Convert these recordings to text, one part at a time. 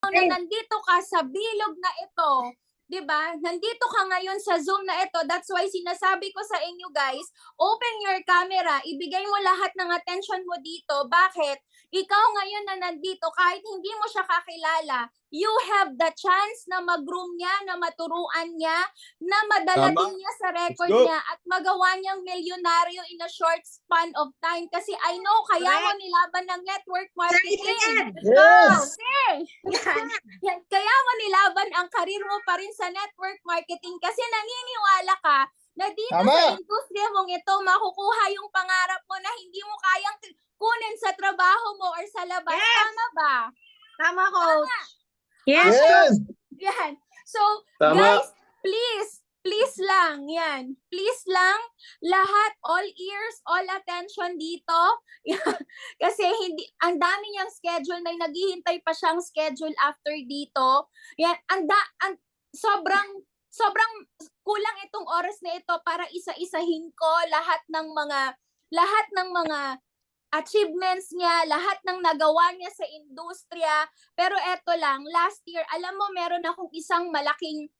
na nandito ka sa bilog na ito, 'di ba? Nandito ka ngayon sa Zoom na ito. That's why sinasabi ko sa inyo guys, open your camera, ibigay mo lahat ng attention mo dito. Bakit? Ikaw ngayon na nandito, kahit hindi mo siya kakilala, you have the chance na mag-groom niya, na maturuan niya, na madala din niya sa record niya at magawa niyang milyonaryo in a short span of time. Kasi I know, kaya mo nilaban ng network marketing. Yes! Okay. Yan. Kaya mo nilaban ang karir mo pa rin sa network marketing kasi naniniwala ka na dito sa industriya mong ito, makukuha yung pangarap mo na hindi mo kayang kunin sa trabaho mo or sa labas. Yes! Tama ba? Tama, Coach. Tama. Yes! Yan. So, Tama. guys, please lang, yan. Please lang, lahat, all ears, all attention dito. Kasi hindi, ang dami niyang schedule, may naghihintay pa siyang schedule after dito. Yan, sobrang kulang itong oras na ito para isa-isahin ko lahat ng mga achievements niya, lahat ng nagawa niya sa industriya. Pero eto lang, last year, alam mo, meron akong isang malaking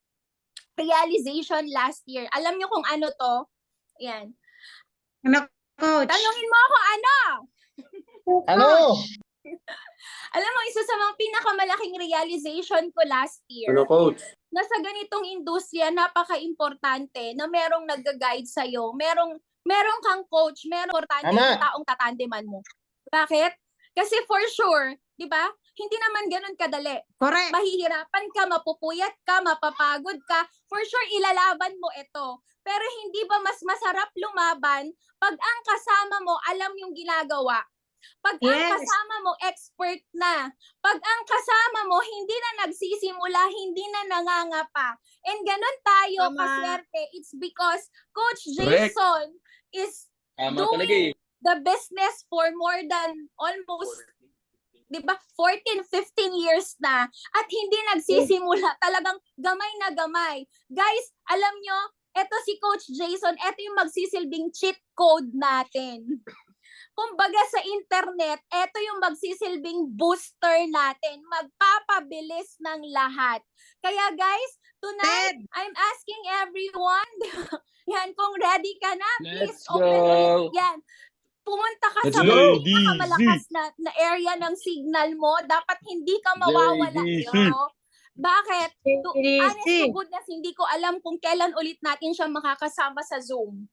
realization last year. Alam niyo kung ano to? Yan. Ano, Coach? Tanungin mo ako, ano? Ano? Alam mo, isa sa mga pinakamalaking realization ko last year, Ano, Coach? na sa ganitong industriya, napaka-importante na merong nag-guide sa'yo, merong kang coach, merong importante yung taong tatandeman mo. Bakit? Kasi for sure, di ba? Hindi naman ganun kadali. Correct. Mahihirapan ka, mapupuyat ka, mapapagod ka. For sure, ilalaban mo ito. Pero hindi ba mas masarap lumaban pag ang kasama mo alam yung ginagawa? Pag ang kasama mo expert na, pag ang kasama mo hindi na nagsisimula, hindi na nangangapa. And ganun tayo kaswerte. It's because Coach Jason is doing the business for more than almost 'di ba 14, 15 years na at hindi nagsisimula, talagang gamay na gamay. Guys, alam nyo, eto si Coach Jason, eto yung magsisilbing cheat code natin. Kumbaga sa internet, eto yung magsisilbing booster natin. Magpapabilis ng lahat. Kaya guys, tonight, I'm asking everyone, yan, kung ready ka na, please open it. Yan. Pumunta ka sa pinakamalakas na area ng signal mo. Dapat hindi ka mawawala dito. Bakit? Honest to goodness, hindi ko alam kung kailan ulit natin siya makakasama sa Zoom.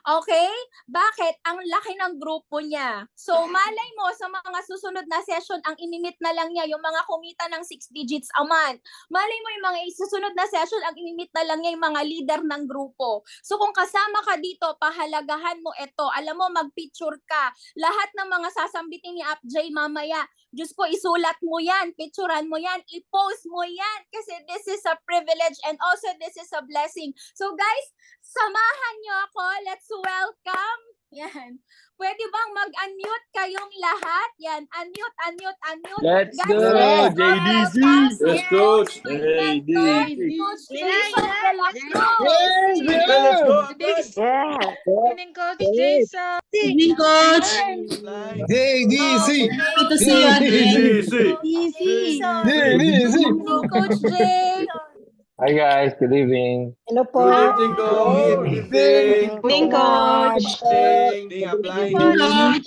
Okay? Bakit? Ang laki ng grupo niya. So, malay mo, sa mga susunod na session, ang inimit na lang niya, yung mga kumita ng 6 digits a month. Malay mo, yung mga susunod na session, ang inimit na lang niya yung mga leader ng grupo. So, kung kasama ka dito, pahalagahan mo ito. Alam mo, mag-picture ka. Lahat ng mga sasambitin ni Apjay mamaya, Diyos ko, isulat mo yan, picturean mo yan, i-post mo yan. Kasi this is a privilege and also this is a blessing. So, guys, samahan niyo ako. Let's welcome. Yan. Pwede bang mag-unmute kayong lahat? Yan. Unmute. Let's Guys, go, let's JDC. Let's go, JDC. Coach Jason de la Cruz. Let's go. Evening, Coach Jason. Evening, Coach! JDC! Ito si JDC. JDC! Coach Jay. Hi guys, good evening. Hello po. Good evening, Coach. Good evening. Evening, Coach. Evening, applying. Gabi,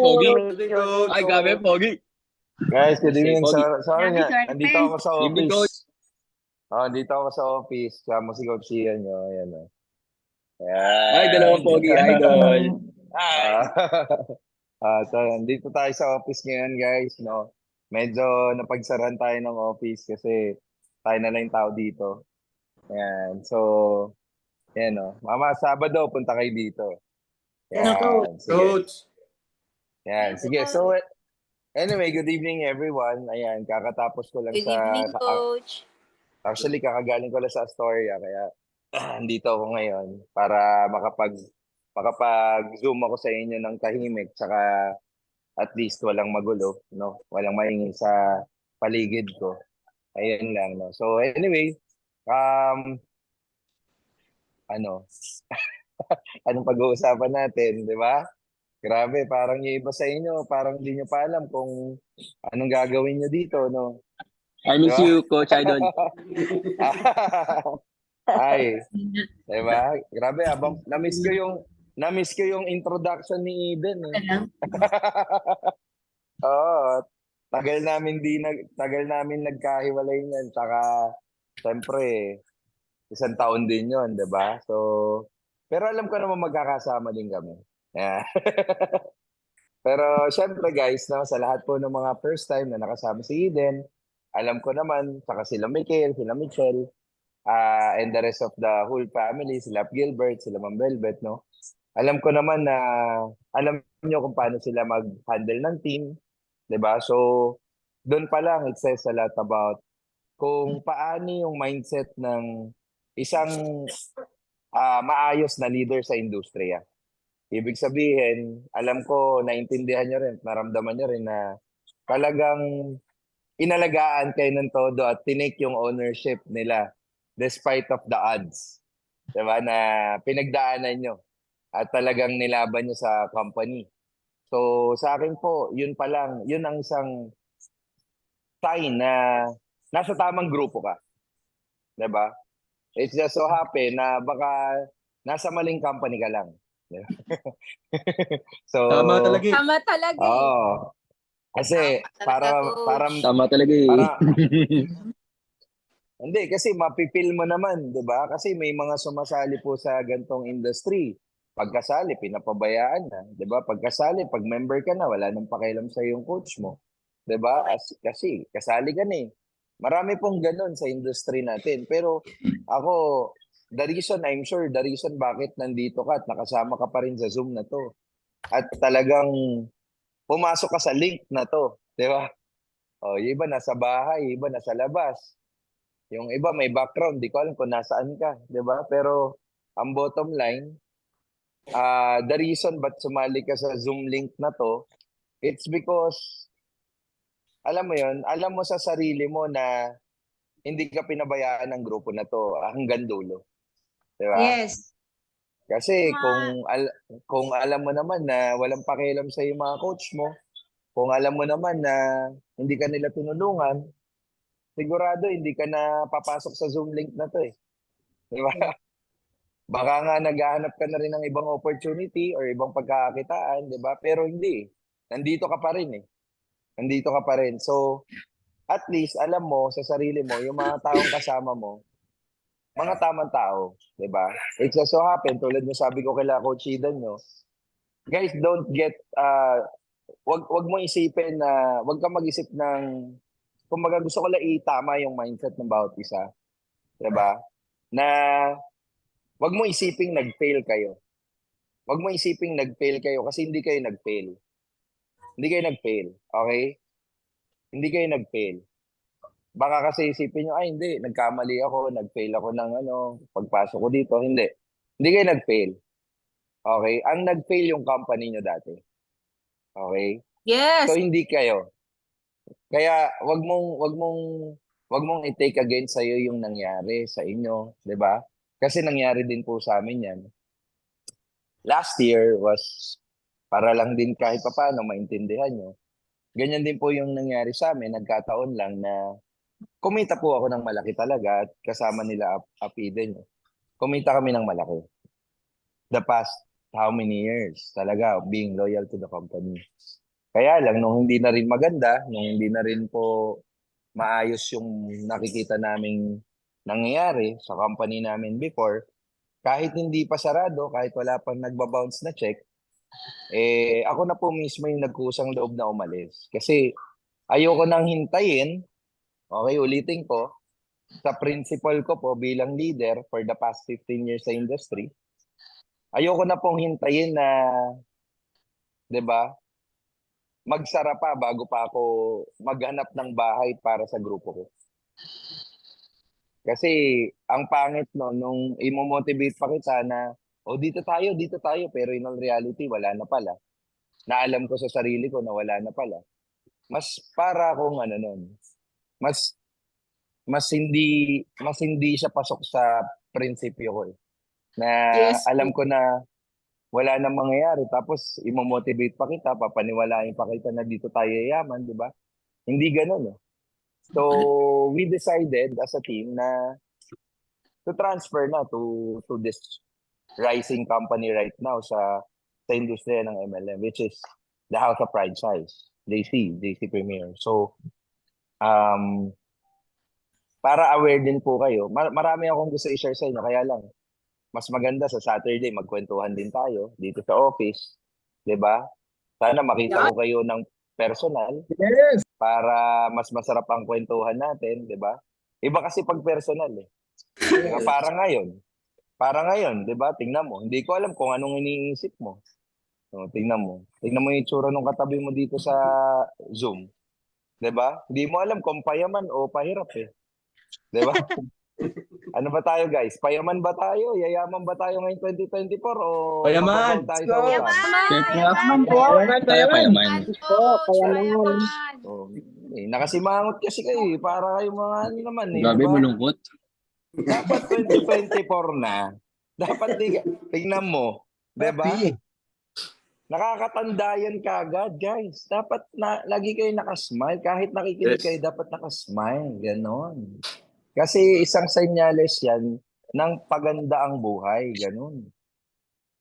Pogi. Good evening, Coach. Ay, gabi, Pogi. Guys, good evening. Pogi. Sorry nga, nandito ako sa Evening, office. Nandito ako sa office. Kamo si Coach Ian nyo. Ayan o. Ay, dalawang Pogi, idol. So, nandito tayo sa office ngayon, guys. No? Medyo napagsaran tayo ng office kasi tayo na lang yung tao dito. Ayan. So, ayan o. Mama, Sabado, punta kayo dito. Ayan. Sige. Coach. Ayan. Sige. So, anyway, good evening everyone. Ayan, kakatapos ko lang Good sa... evening, Coach. Actually, kakagaling ko lang sa Astoria, kaya dito ako ngayon para makapag-zoom ako sa inyo ng tahimik, tsaka at least walang magulo, no? Walang maingay sa paligid ko. Ayun lang, no? So anyway, anong pag-uusapan natin, di ba? Grabe, parang yung iba sa inyo, parang hindi nyo pa alam kung anong gagawin nyo dito, no? I miss Diba? you, Coach Idol. Ay, diba? Grabe, abang, na-miss ko yung introduction ni Eden, eh. Oo, tagal namin nagkahiwalay niyan, tsaka siyempre, isang taon din 'yon, 'di ba? So, pero alam ko naman magkakasama din kami. Yeah. Pero siyempre guys, no, sa lahat po ng mga first time na nakasama si Eden, alam ko naman, saka sila Mikel, sila Michelle, and the rest of the whole family, sila Gilbert, sila Ma'am Velvet, no? Alam ko naman na alam niyo kung paano sila mag-handle ng team, 'di ba? So, doon pa lang it says a lot about kung paano yung mindset ng isang maayos na leader sa industriya. Ibig sabihin, alam ko, naintindihan nyo rin, naramdaman nyo rin na talagang inalagaan kayo ng todo at tinake yung ownership nila despite of the odds. Diba? Na pinagdaanan nyo at talagang nilaban nyo sa company. So sa akin po, yun pa lang, yun ang isang sign na nasa tamang grupo ka. Diba? It's just so happen na baka nasa maling company ka lang. So, Tama talaga eh. Tama talaga eh. Oo. Kasi para Tama talaga eh. hindi kasi mapipil mo naman, 'di ba? Kasi may mga sumasali po sa gantong industry. Pagkasali, pinapabayaan na, 'di ba? Pagkasali, pag member ka na, wala nang pakialam sa yung coach mo. 'Di ba? Kasi kasali ka na eh. Marami pong ganun sa industry natin. Pero ako, I'm sure the reason bakit nandito ka at nakasama ka pa rin sa Zoom na to. At talagang pumasok ka sa link na to. Di ba? O, yung iba nasa bahay, yung iba nasa labas. Yung iba may background, di ko alam kung nasaan ka. Di ba? Pero ang bottom line, the reason ba't sumali ka sa Zoom link na to, it's because alam mo yon, alam mo sa sarili mo na hindi ka pinabayaan ng grupo na to hanggang dulo. Di ba? Yes. Kasi kung alam mo naman na walang pakialam sa mga coach mo, kung alam mo naman na hindi ka nila tinulungan, sigurado hindi ka na papasok sa Zoom link na to eh. Di ba? Baka nga naghahanap ka na rin ng ibang opportunity or ibang pagkakakitaan, di ba? Pero hindi. Nandito ka pa rin eh. Nandito ka pa rin. So, at least alam mo sa sarili mo, yung mga taong kasama mo, mga tamang tao, 'di ba? It just so happen, tulad ng sabi ko kay Coach Eden, no, guys, don't get wag mo isipin na wag kang mag-isip ng kumbaga gusto ko lang itama yung mindset ng bawat isa, 'di ba? Na wag mo isiping nag-fail kayo. Wag mo isiping nag-fail kayo kasi hindi kayo nag-fail. Hindi kayo nag-fail, okay? Hindi kayo nag-fail. Baka kasi isipin nyo, ay hindi, nagkamali ako, nag-fail ako ng pagpasok ko dito. Hindi. Hindi kayo nag-fail. Okay? Ang nag-fail yung company nyo dati. Okay? Yes. So hindi kayo. Kaya wag mong i-take against sa iyo yung nangyari sa inyo, 'di ba? Kasi nangyari din po sa amin 'yan. Last year was para lang din kahit papaano maintindihan nyo. Ganyan din po yung nangyari sa amin, nagkataon lang na kumita po ako ng malaki talaga at kasama nila Eden. Kumita kami ng malaki. The past how many years talaga being loyal to the company. Kaya lang, nung hindi na rin maganda, nung hindi na rin po maayos yung nakikita naming nangyayari sa company namin before, kahit hindi pa sarado, kahit wala pang nagbabounce na check, ako na po mismo yung nagkusang loob na umalis. Kasi ayoko nang hintayin. Okay, ulitin ko, sa principle ko po bilang leader for the past 15 years sa industry, ayoko na pong hintayin na, 'di ba, magsara pa bago pa ako maghanap ng bahay para sa grupo ko. Kasi ang pangit nung imo-motivate pa kita na, dito tayo, pero in all reality, wala na pala. Naalam ko sa sarili ko na wala na pala. Mas para akong mas hindi siya pasok sa prinsipyo ko eh. Na Yes. alam ko na wala nang mangyayari. Tapos, imomotivate pa kita, papaniwalain pa kita na dito tayo yayaman, di ba? Hindi ganun. So, we decided as a team na to transfer na to this rising company right now sa industriya ng MLM, which is the House of Franchise, JC Premier. So, para aware din po kayo, marami akong gusto i-share sa inyo, kaya lang, mas maganda sa Saturday, magkwentuhan din tayo dito sa office, di ba? Sana makita ko kayo ng personal Yes. para mas masarap ang kwentuhan natin, di ba? Iba kasi pag personal eh. Diba? Para ngayon, di ba? Tingnan mo, hindi ko alam kung anong iniisip mo. So, tingnan mo yung itsura ng katabi mo dito sa Zoom. Di ba? Hindi mo alam kung payaman o pahirap eh. Di ba? Ano ba tayo guys? Payaman ba tayo? Yayaman ba tayo ngayong 2024 o Payaman! papabaw tayo sa utang? Payaman po. Tayo pa yaman. Payaman. Oh, nakasimangot kasi kayo eh. Para kayo mga ano naman eh. Grabe, Diba? malungkot. Dapat 2024 na. Dapat tingnan mo. Diba? Nakakatanda yan kagad, guys. Dapat lagi kayo nakasmile. Kahit nakikinig kayo, dapat nakasmile. Ganon. Kasi isang senyales yan ng paganda ang buhay. Ganon.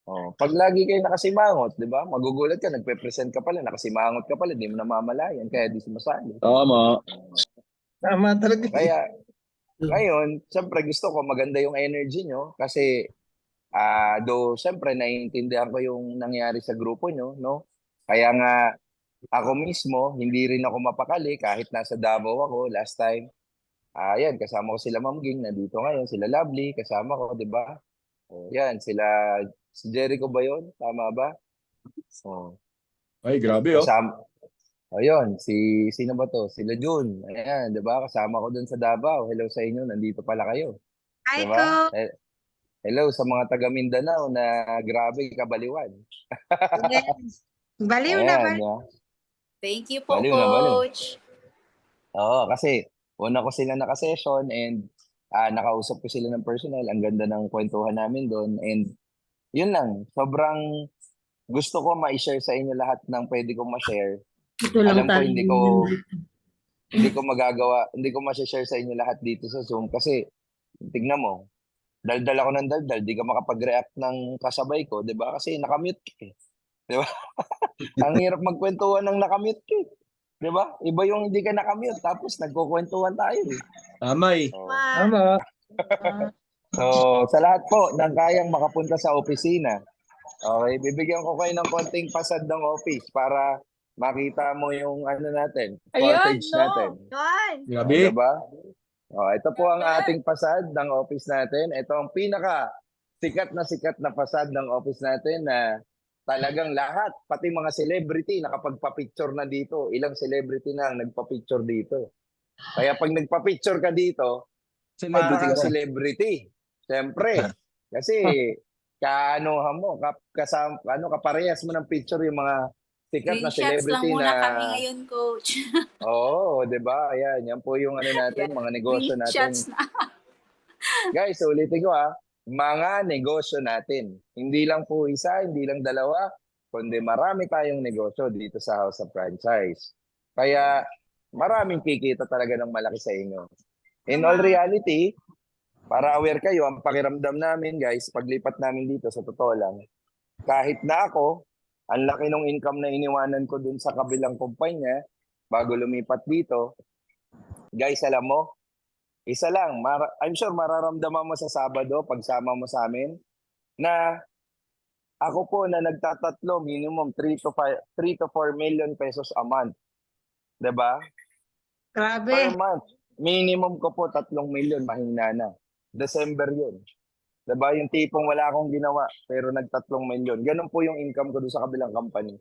Oh, pag lagi kayo nakasimangot, di ba? Magugulat ka, nagpe-present ka pala, nakasimangot ka pala, di mo namamalayan, kaya di sumasali. Tama. Tama talaga. Kaya, ngayon, siyempre gusto ko maganda yung energy nyo kasi though siyempre naiintindihan ko yung nangyari sa grupo nyo, no? Kaya nga ako mismo, hindi rin ako mapakali kahit nasa Davao ako last time. Yan, kasama ko sila Ma'am Ging, nandito ngayon, sila Lovely, kasama ko, di ba? Yan, si Jericho ba yun? Tama ba? Ay, grabe oh. Kasama, yun, sino ba to? Sila June. Ayan, di ba? Kasama ko dun sa Davao. Hello sa inyo, nandito pala kayo. Hi, Diba? Coach. Hello sa mga taga Mindanao na grabe kabaliwan. Yes. Baliw na ba? Ayan, yeah. Thank you po, Baliw na baliw. Coach. Oo, kasi una ko sila naka-session and nakausap ko sila ng personal. Ang ganda ng kwentuhan namin doon. And yun lang, sobrang gusto ko ma-share sa inyo lahat ng pwede kong ma-share. Alam ko hindi ko magagawa, hindi ko ma-share sa inyo lahat dito sa Zoom kasi tignan mo, daldal ako ng daldal, di ka makapag-react ng kasabay ko, di ba? Kasi nakamute ka eh. Di ba? Ang hirap magkwentuhan ng nakamute ka eh. Di ba? Iba yung hindi ka nakamute, tapos nagkukwentuhan tayo eh. Tama eh. Tama. So, sa lahat po ng kayang makapunta sa opisina, okay, bibigyan ko kayo ng konting pasad ng office para makita mo yung ano natin, footage natin. Grabe. Diba? Ito po ang ating pasad ng office natin. Ito ang pinaka sikat na pasad ng office natin na talagang lahat, pati mga celebrity nakapagpa-picture na dito. Ilang celebrity na ang nagpa-picture dito. Kaya pag nagpa-picture ka dito, para kang celebrity. Siyempre. Kasi kaparehas mo ng picture yung mga sikat na Screenshots lang celebrity muna na kami ngayon, Coach. Oo, 'di ba? Ayan, yan po yung ano natin, mga negosyo natin. Screenshots na. Guys, ulitin ko mga negosyo natin. Hindi lang po isa, hindi lang dalawa, kundi marami tayong negosyo dito sa House of Franchise. Kaya maraming kikita talaga ng malaki sa inyo. In all reality, para aware kayo, ang pakiramdam namin guys, paglipat namin dito sa totoo lang, kahit na ako, ang laki ng income na iniwanan ko dun sa kabilang kumpanya bago lumipat dito, guys, alam mo, isa lang, I'm sure mararamdaman mo sa Sabado, pagsama mo sa amin, na ako po na nagtatatlo, minimum 3 to 4 million pesos a month. Diba? Grabe. Per month. Minimum ko po 3 million, mahina na. December yun. Diba? Yung tipong wala akong ginawa, pero nag-3 million. Ganun po yung income ko doon sa kabilang company.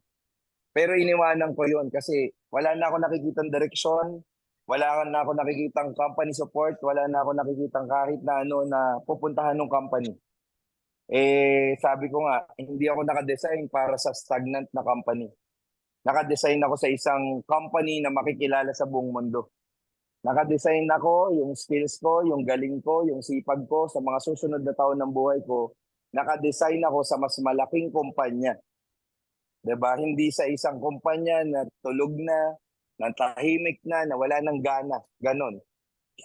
Pero iniwanan ko yun kasi wala na ako nakikitang direksyon, wala na ako nakikitang company support, wala na ako nakikitang kahit na ano na pupuntahan ng company. Sabi ko nga, hindi ako nakadesign para sa stagnant na company. Nakadesign ako sa isang company na makikilala sa buong mundo. Nakadesign ako, yung skills ko, yung galing ko, yung sipag ko sa mga susunod na taon ng buhay ko, nakadesign ako sa mas malaking kumpanya. 'Di ba? Hindi sa isang kumpanya na tulog na, tahimik na, wala ng gana. Ganon.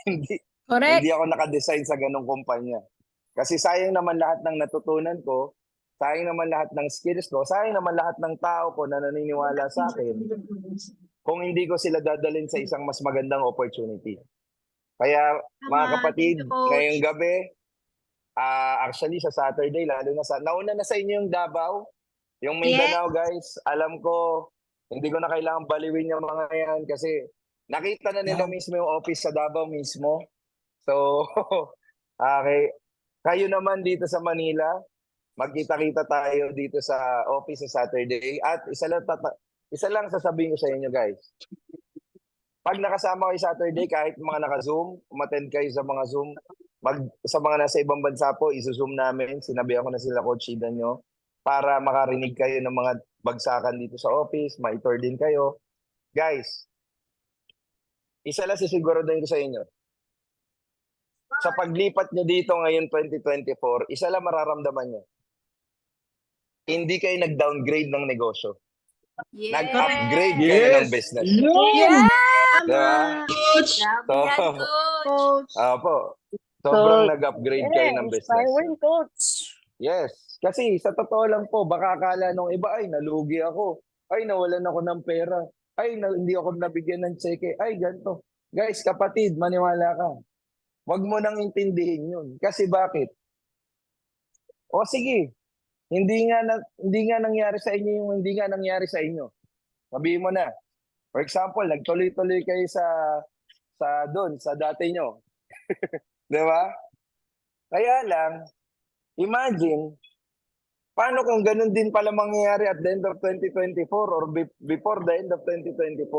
hindi Correct. hindi ako nakadesign sa ganong kumpanya. Kasi sayang naman lahat ng natutunan ko, sayang naman lahat ng skills ko, sayang naman lahat ng tao ko na naniniwala sa akin kung hindi ko sila dadalhin sa isang mas magandang opportunity. Kaya mga Tama. kapatid, Thank you, Coach. ngayong gabi, actually sa Saturday, lalo na nauna na sa inyo yung Davao, yung Mindanao guys, alam ko, hindi ko na kailangan baliwin yung mga yan kasi nakita na nila mismo yung office sa Davao mismo. So, okay. Kayo naman dito sa Manila, magkita-kita tayo dito sa office sa Saturday. At isa lang sasabihin ko sa inyo guys. Pag nakasama kayo Saturday, kahit mga naka-Zoom, umattend kayo sa mga Zoom, sa mga nasa ibang bansa po, iso-Zoom namin. Sinabihan ko na sila Coach Ida nyo para makarinig kayo ng mga bagsakan dito sa office, ma-tour din kayo. Guys, isa lang sisiguraduhin ko sa inyo. Sa paglipat nyo dito ngayon 2024, isa lang mararamdaman nyo. Hindi kayo nag-downgrade ng negosyo. Yes. Nag-upgrade kayo Yes. ng business. Yes. Diba? Grabe yan, Coach. Opo. Sobrang nag-upgrade kayo ng business. Coach. Yes. Kasi sa totoo lang po, baka akala nung iba, ay nalugi ako. Ay nawalan ako ng pera. Ay hindi ako nabigyan ng cheque. Ay ganito. Guys, kapatid, maniwala ka. Huwag mo nang intindihin yun. Kasi bakit? O sige, hindi nga nangyari sa inyo yung hindi nga nangyari sa inyo. Sabihin mo na. For example, nagtuloy-tuloy kayo sa dati nyo. 'Di ba? Kaya lang, imagine, paano kung ganun din pala mangyayari at the end of 2024 or before the end of 2024?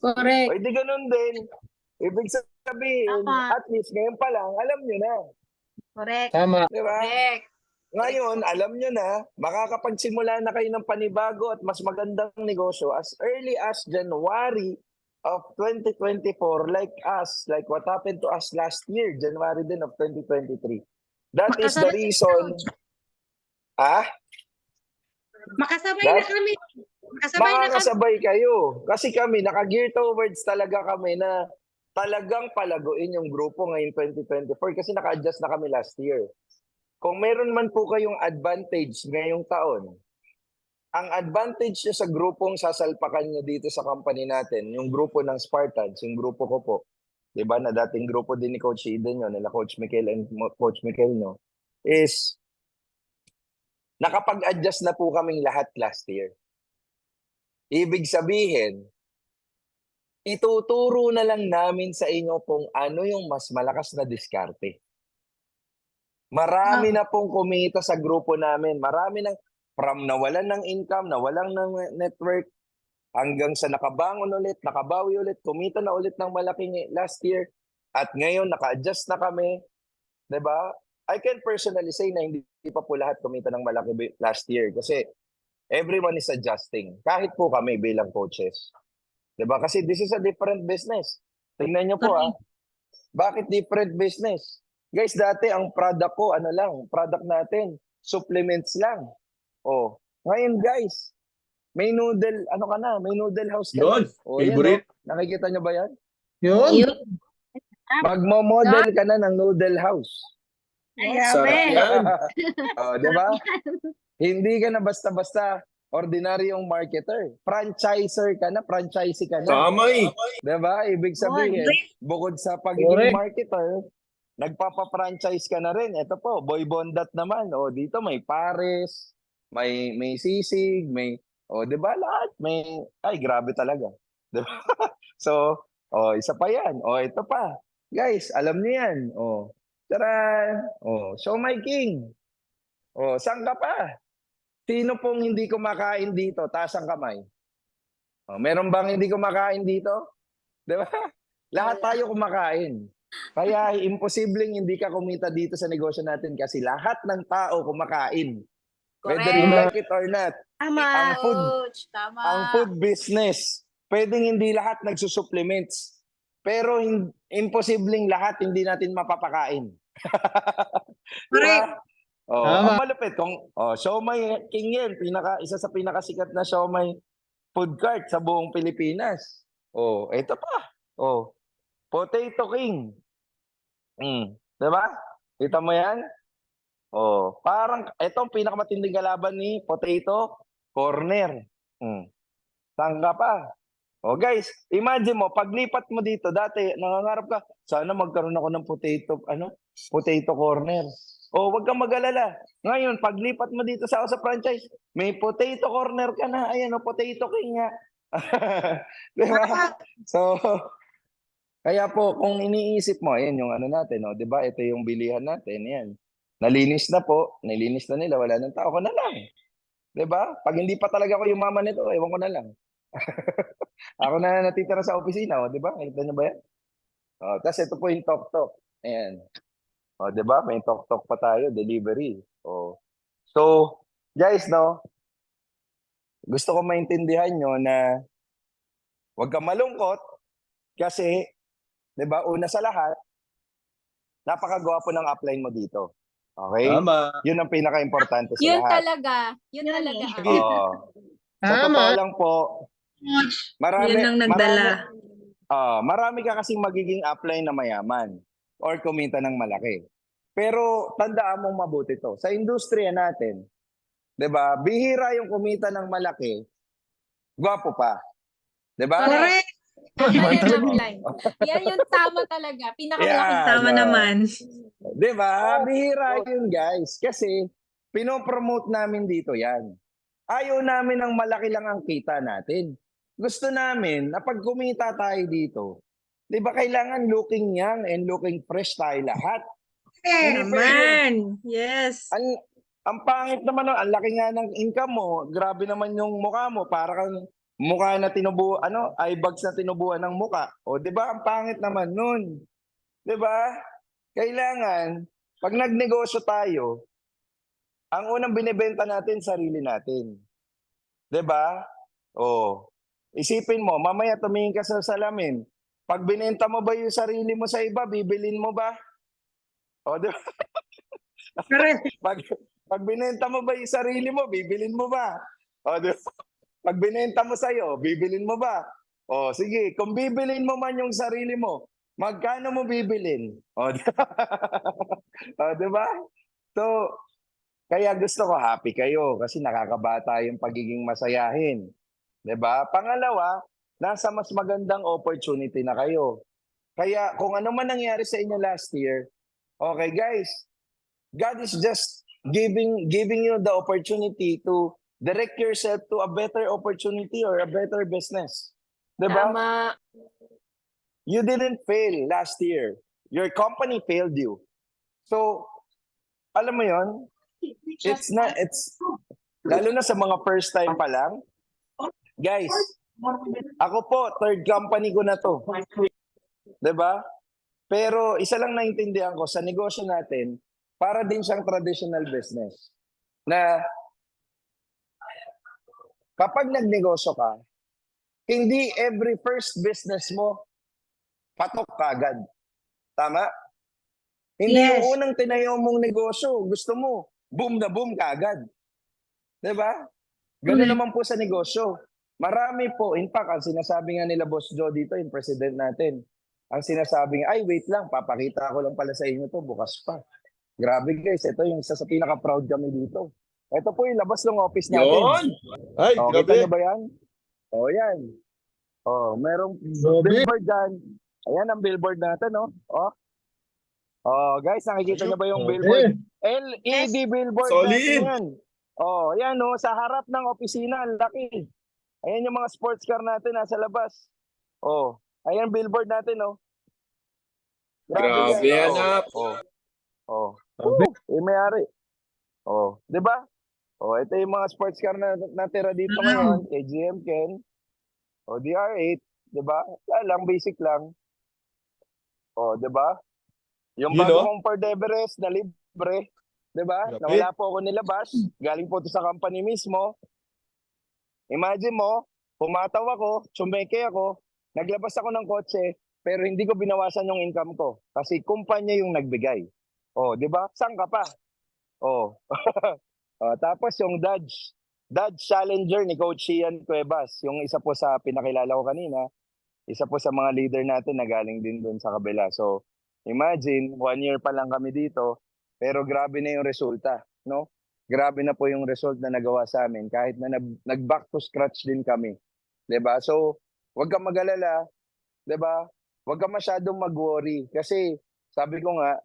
Correct. O di ganun din. Ibig sabihin, Tama. at least ngayon pa lang, alam nyo na. Correct. Tama. Di ba? Correct. Ngayon, alam nyo na, makakapagsimula na kayo ng panibago at mas magandang negosyo as early as January of 2024, like us, like what happened to us last year, January din of 2023. That is the reason. Makasabay na kami. Makakasabay kayo. Kasi kami, naka-gear towards talaga kami na talagang palaguin yung grupo ngayong 2024 kasi naka-adjust na kami last year. Kung meron man po kayong advantage ngayong taon, ang advantage nyo sa grupong sasalpakan nyo dito sa company natin, yung grupo ng Spartans, yung grupo ko po, di ba, na dating grupo din ni Coach Eden nyo, nila Coach Mikel and Coach Mikel nyo, is nakapag-adjust na po kaming lahat last year. Ibig sabihin, ituturo na lang namin sa inyo kung ano yung mas malakas na diskarte. Marami na pong kumita sa grupo namin. Marami nang from nawalan ng income, nawalan ng network, hanggang sa nakabangon ulit, nakabawi ulit, kumita na ulit ng malaking last year. At ngayon, naka-adjust na kami. Diba? I can personally say na hindi pa po lahat kumita ng malaki last year kasi everyone is adjusting. Kahit po kami bilang coaches. Diba? Kasi this is a different business. Tingnan nyo po Bakit different business? Guys, dati ang product ko, product natin, supplements lang. Oh, ngayon guys, may noodle, may noodle house ka. Yun, favorite. Nakikita nyo ba yan? Yun. Magmo-model ka na ng noodle house. Sarap yan. Diba? Hindi ka na basta-basta ordinaryong marketer. Franchisee ka na. Tama eh. Diba? Ibig sabihin, bukod sa pagiging marketer, nagpapa-franchise ka na rin. Ito po, Boy Bondat naman. O, dito may Pares, may sisig, diba lahat? Ay, grabe talaga. Diba? So, isa pa yan. Ito pa. Guys, alam niyo yan. Tara. Show my king. Saan ka pa? Sino pong hindi kumakain dito? Taas ang kamay. Meron bang hindi kumakain dito? Diba? Lahat tayo kumakain. Kaya imposibleng hindi ka kumita dito sa negosyo natin kasi lahat ng tao kumakain. Whether you like it or not. Tama. Ang food business, pwedeng hindi lahat nagsusupplements. Pero imposibleng lahat hindi natin mapapakain. Correct. Oh, Tama. ang malupit siomai king yan, isa sa pinakasikat na siomai food cart sa buong Pilipinas. Oh, ito pa. Oh, Potato King. 'Di ba? Kita mo 'yan? Oh, parang itong pinakamatinding kalaban ni Potato Corner. Saan ka pa? Oh, guys, imagine mo, paglipat mo dito, dati nangangarap ka, sana magkaroon ako ng potato corner. Oh, wag kang mag-alala. Ngayon, paglipat mo dito sa franchise, may potato corner ka na. Ayan, Potato King nga. Di ba? So, kaya po, kung iniisip mo, ayan yung natin, di ba? Ito yung bilihan natin, yan. Nalinis na po, nilinis na nila, wala nang tao ko na lang. Di ba? Pag hindi pa talaga ako yung mama nito, ewan ko na lang. Ako na natitira sa opisina, di ba? Kita niyo ba yan? Tapos ito po yung tok-tok. Ayan. Di ba? May tok-tok pa tayo, delivery. So, guys, gusto ko maintindihan nyo na huwag kang malungkot kasi, di ba, una sa lahat, napakagwapo ng upline mo dito. Okay? Tama. Yun ang pinaka-importante sa Yun lahat. talaga. Yun talaga. Sa totoo lang po, Yun ang nagdala. marami ka kasing magiging upline na mayaman or kumita ng malaki. Pero tandaan mong mabuti to. Sa industriya natin, 'di ba? Bihira yung kumita ng malaki, gwapo pa. 'Di ba? Correct. Tama yan, upline. Yan yung tama talaga. Pinakamalaking Yan, Tama naman. 'Di ba? Bihira yun, guys. Kasi pinopromote namin dito 'yan. Ayaw namin ng malaki lang ang kita natin. Gusto namin na pag kumita tayo dito, 'di ba kailangan looking young and looking fresh tayo lahat. Hindi pwede. Naman. Yes. Ang pangit naman, ang laki nga ng income mo, grabe naman yung mukha mo, para kang mukha na eye bags na tinubuan ng mukha. O, 'di ba? Ang pangit naman nun. 'Di ba? Kailangan pag nagnegosyo tayo, ang unang binebenta natin sarili natin. 'Di ba? Isipin mo, mamaya tumingin ka sa salamin. Pag binenta mo ba yung sarili mo sa iba, bibilin mo ba? Di ba? Correct. Pag binenta mo ba yung sarili mo, bibilin mo ba? Di ba? Pag binenta mo sa'yo, bibilin mo ba? Sige, kung bibilin mo man yung sarili mo, magkano mo bibilin? Di ba? Di ba? So, kaya gusto ko happy kayo kasi nakakabata yung pagiging masayahin. 'Di ba? Pangalawa, nasa mas magandang opportunity na kayo. Kaya kung ano man nangyari sa inyo last year, okay guys, God is just giving you the opportunity to direct yourself to a better opportunity or a better business. 'Di ba? Tama. You didn't fail last year. Your company failed you. So, alam mo 'yon? It's lalo na sa mga first time pa lang. Guys, ako po, third company ko na to. 'Di ba? Pero isa lang naintindihan ko sa negosyo natin, para din siyang traditional business. Na kapag nagnegosyo ka, hindi every first business mo patok kagad. Tama? Hindi Yes. yung unang tinayo mong negosyo, gusto mo, boom na boom kagad. 'Di ba? Ganoon naman po sa negosyo. Marami po, in fact, ang sinasabi nga nila Boss Joe dito, yung president natin, ang sinasabi nga, ay wait lang, papakita ko lang pala sa inyo to bukas pa. Grabe guys, ito yung isa sa pinaka-proud kami dito. Ito po yung labas ng office natin. Yun! Ay, Kita grabe. nyo ba yan? Yan. Merong Grabe. billboard dyan. Ayan ang billboard natin, guys, nakikita nyo ba yung billboard? LED billboard Solid. natin yan. Yan sa harap ng opisina, ang laki. Ayan yung mga sports car natin nasa labas. Ayan billboard natin, Grabe, guys. anak. May-ari. 'Di ba? Ito yung mga sports car na natira dito ngayon, kay GM Ken. DR8, 'di ba? Lang basic lang. 'Di ba? Yung Yun, bago kong Ford Everest na libre, 'di ba? Grabe. Na wala po ako nilabas, galing po to sa company mismo. Imagine mo, pumataw ako, tsumeke ako, naglabas ako ng kotse, pero hindi ko binawasan yung income ko kasi kumpanya yung nagbigay. 'Di ba? Saan ka pa? Oh. Tapos yung Dodge Challenger ni Coach Ian Cuevas, yung isa po sa pinakilala ko kanina, isa po sa mga leader natin na galing din doon sa kabila. So, imagine, 1 year pa lang kami dito, pero grabe na yung resulta, no? Grabe na po yung result na nagawa sa amin kahit na nag-back to scratch din kami. 'Di ba? So, huwag kang mag-alala, 'di ba? Huwag kang masyadong mag-worry kasi sabi ko nga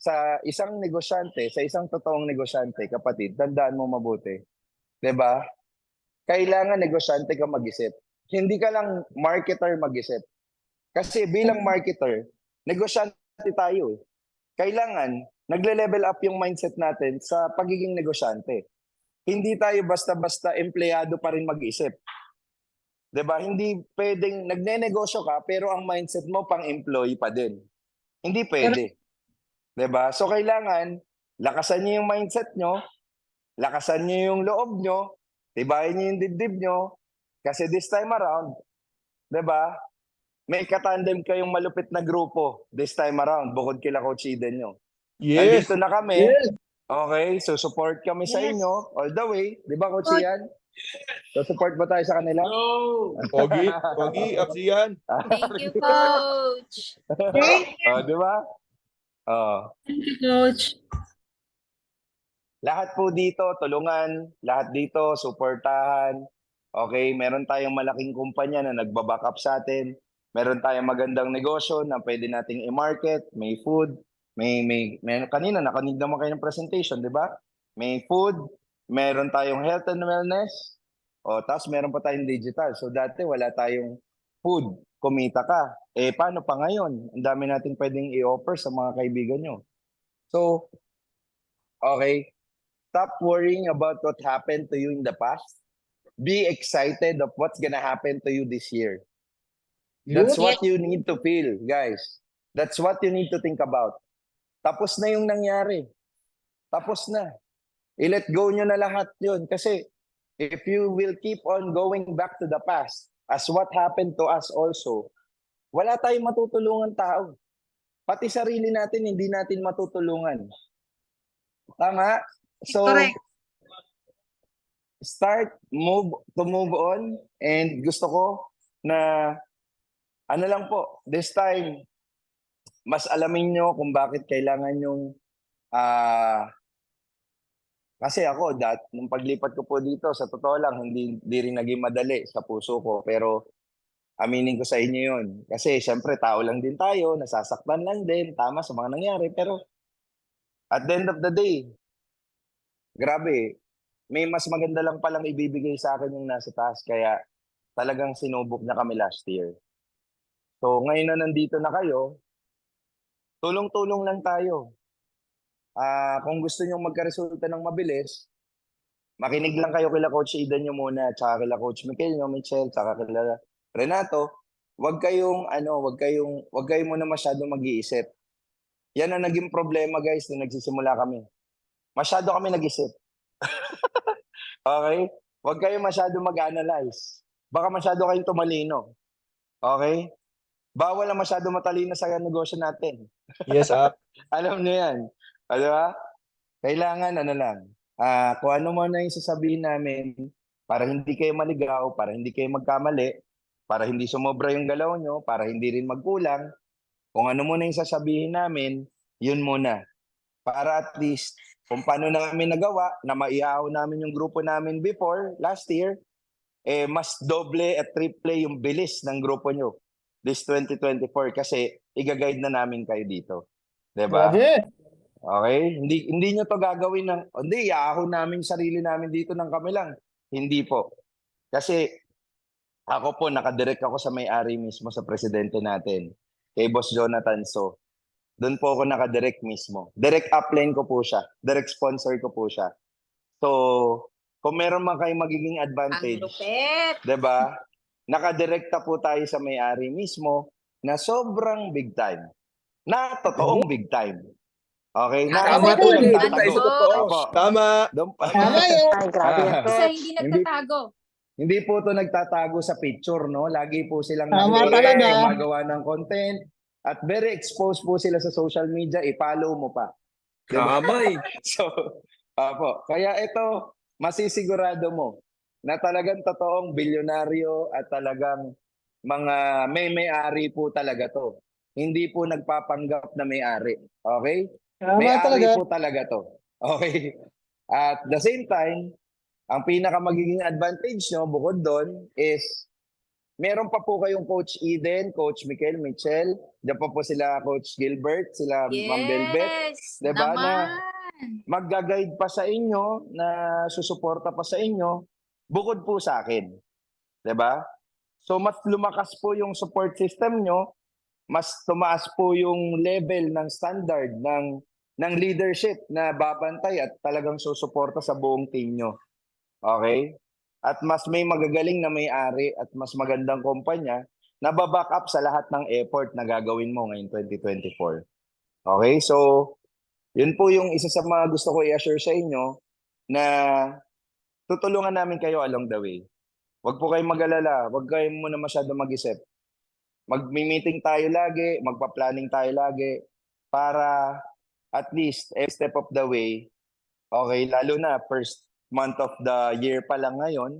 sa isang negosyante, sa isang totoong negosyante, kapatid, tandaan mo mabuti. 'Di ba? Kailangan negosyante ka mag-isip. Hindi ka lang marketer mag-isip. Kasi bilang marketer, negosyante tayo eh. Kailangan nagle-level up yung mindset natin sa pagiging negosyante. Hindi tayo basta-basta empleyado pa rin mag-isip. 'Di ba? Hindi pwedeng nagnenegosyo ka pero ang mindset mo pang-employee pa din. Hindi pwede. 'Di ba? So kailangan lakasan niyo yung mindset nyo, lakasan niyo yung loob nyo, tibayin niyo yung dibdib nyo kasi this time around, 'di ba? May katandem kayong malupit na grupo this time around bukod kila Coach Eden nyo. Yes. Nandito na kami. Okay, so support kami sa inyo all the way. Di ba, Coach Ian? So support ba tayo sa kanila? Pogi, up yan. Thank you, Coach. Di ba? Coach. Lahat po dito, tulungan. Lahat dito, supportahan. Okay, meron tayong malaking kumpanya na nagbaback up sa atin. Meron tayong magandang negosyo na pwede nating i-market. May food. May kanina nakanig naman kayo ng presentation, di ba? May food, meron tayong health and wellness, tapos meron pa tayong digital. So dati wala tayong food, kumita ka. Paano pa ngayon? Ang dami natin pwedeng i-offer sa mga kaibigan nyo. So, okay, stop worrying about what happened to you in the past. Be excited of what's gonna happen to you this year. That's what you need to feel, guys. That's what you need to think about. Tapos na yung nangyari. Tapos na. I-let go nyo na lahat yun. Kasi if you will keep on going back to the past, as what happened to us also, wala tayong matutulungan tao. Pati sarili natin, hindi natin matutulungan. Tama? So, to move on. And gusto ko na, ano lang po, this time, mas alamin nyo kung bakit kailangan yung kasi ako nung paglipat ko po dito sa totoo lang hindi rin naging madali sa puso ko pero aminin ko sa inyo yun kasi syempre tao lang din tayo, nasasaktan lang din tama sa mga nangyari pero at the end of the day grabe may mas maganda lang palang ibibigay sa akin yung nasa taas kaya talagang sinubok na kami last year. So ngayon na nandito na kayo, tulong-tulong lang tayo. Kung gusto nyo magkaresulta ng mabilis, makinig lang kayo kila Coach Eden nyo muna, tsaka kila Coach Michelle, tsaka kila Renato. Huwag kayong muna masyadong mag-iisip. Yan ang naging problema guys na nagsisimula kami. Masyado kami nag-isip. Okay? Huwag kayong masyadong mag-analyze. Baka masyado kayong tumalino. Okay? Bawal na masyado matalino sa negosyo natin. Yes, Alam niyo yan. Diba? Kailangan kung ano mo na yung sasabihin namin para hindi kayo maligaw, para hindi kayo magkamali, para hindi sumobra yung galaw nyo, para hindi rin magkulang. Kung ano mo na yung sasabihin namin, yun muna. Para at least, kung paano namin nagawa, na maiaw namin yung grupo namin before, last year, mas doble at triple yung bilis ng grupo nyo this 2024 kasi i-guide na namin kayo dito. Diba? Okay? Hindi nyo to gagawin iahon namin sarili namin dito ng kami lang. Hindi po. Kasi ako po, nakadirect ako sa may-ari mismo sa presidente natin, kay Boss Jonathan So. Doon po ako nakadirect mismo. Direct upline ko po siya. Direct sponsor ko po siya. So, kung meron man kayong magiging advantage, diba? Nakadirekta po tayo sa may-ari mismo na sobrang big time. Na totoong big time. Okay? Tama po. Tama. Tama yun. Ay, grabe yan. Kasi hindi nagtatago. Hindi po ito nagtatago sa picture, no? Lagi po silang Tama talaga. gumagawa ng content at very exposed po sila sa social media. I-follow mo pa. Diba? Tama eh. So, kaya ito, masisigurado mo na talagang totoong bilyonaryo at talagang mga may-ari po talaga to. Hindi po nagpapanggap na may-ari. Okay? Tama May-ari talaga. po talaga to. Okay? At the same time, ang pinaka magiging advantage nyo bukod doon is meron pa po kayong Coach Eden, Coach Michelle, diyan pa po sila Coach Gilbert, sila Ma'am Belbet, Yes, diba, na naman. magga-guide pa sa inyo, na susuporta pa sa inyo, bukod po sa akin. 'Di ba? So mas lumakas po yung support system nyo, mas tumaas po yung level ng standard ng leadership na babantay at talagang susuporta sa buong team nyo. Okay? At mas may magagaling na may-ari at mas magandang kumpanya na baback up sa lahat ng effort na gagawin mo ngayong 2024. Okay? So, yun po yung isa sa mga gusto ko i-assure sa inyo na tutulungan namin kayo along the way. Huwag po kayong mag-alala. Huwag kayong muna masyado mag-isip. Mag-meeting tayo lagi, magpa-planning tayo lagi para at least every step of the way, okay, lalo na first month of the year pa lang ngayon,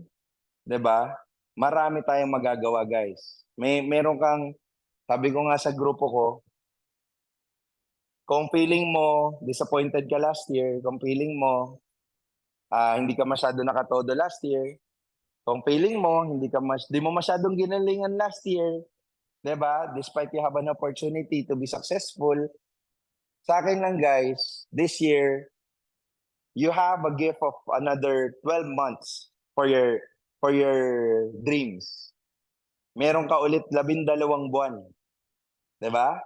'di ba? Marami tayong magagawa, guys. Meron kang, sabi ko nga sa grupo ko, kung feeling mo disappointed ka last year, kung feeling mo hindi ka masyado nakatodo last year, kung feeling mo di mo masyadong ginalingan last year, 'di ba? Despite you have an opportunity to be successful, sa akin lang, guys, this year you have a gift of another 12 months for your dreams. Meron ka ulit 12 buwan. 'Di ba?